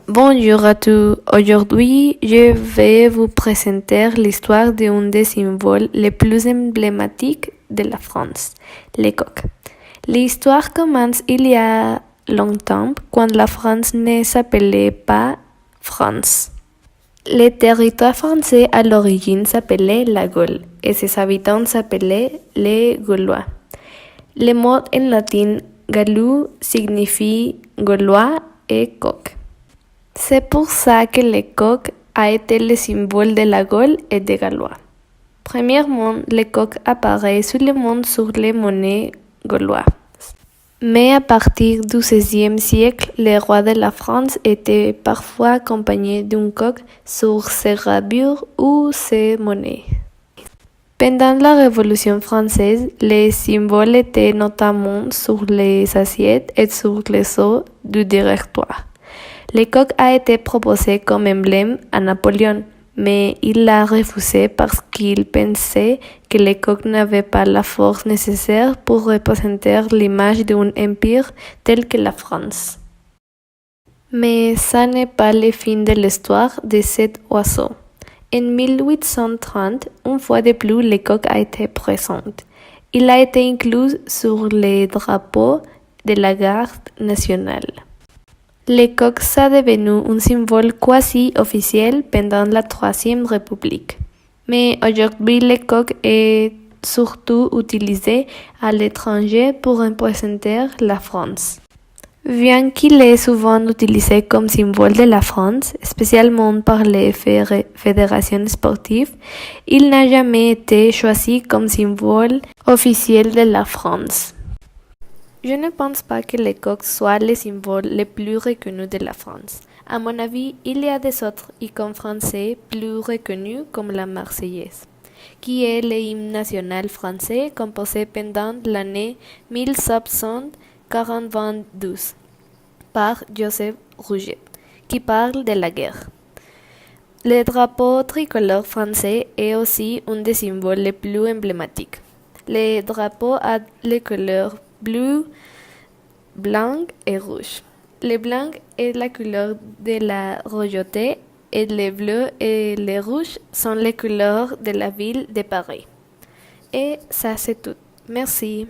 Bonjour à tous. Aujourd'hui, je vais vous présenter l'histoire d'un des symboles les plus emblématiques de la France, les coqs. L'histoire commence il y a longtemps, quand la France ne s'appelait pas France. Le territoire français à l'origine s'appelait la Gaule et ses habitants s'appelaient les Gaulois. Le mot en latin gallus signifie gaulois et coq. C'est pour ça que le coq a été le symbole de la Gaule et des Gallois. Premièrement, le coq apparaît seulement sur les monnaies gauloises. Mais à partir du XVIe siècle, les rois de la France étaient parfois accompagnés d'un coq sur ses gravures ou ses monnaies. Pendant la Révolution française, les symboles étaient notamment sur les assiettes et sur les os du directoire. Le coq a été proposé comme emblème à Napoléon, mais il l'a refusé parce qu'il pensait que le coq n'avait pas la force nécessaire pour représenter l'image d'un empire tel que la France. Mais ça n'est pas le fin de l'histoire de cet oiseau. En 1830, une fois de plus, le coq a été présent. Il a été inclus sur les drapeaux de la garde nationale. Le coq est devenu un symbole quasi officiel pendant la Troisième République. Mais aujourd'hui, le coq est surtout utilisé à l'étranger pour représenter la France. Bien qu'il est souvent utilisé comme symbole de la France, spécialement par les fédérations sportives, il n'a jamais été choisi comme symbole officiel de la France. Je ne pense pas que le coq soit le symbole le plus reconnu de la France. À mon avis, il y a des autres icônes français plus reconnus comme la Marseillaise, qui est l'hymne national français composé pendant l'année 1792 par Joseph Rouget, qui parle de la guerre. Le drapeau tricolore français est aussi un des symboles les plus emblématiques. Le drapeau a les couleurs bleu, blanc et rouge. Le blanc est la couleur de la royauté et le bleu et le rouge sont les couleurs de la ville de Paris. Et ça c'est tout. Merci.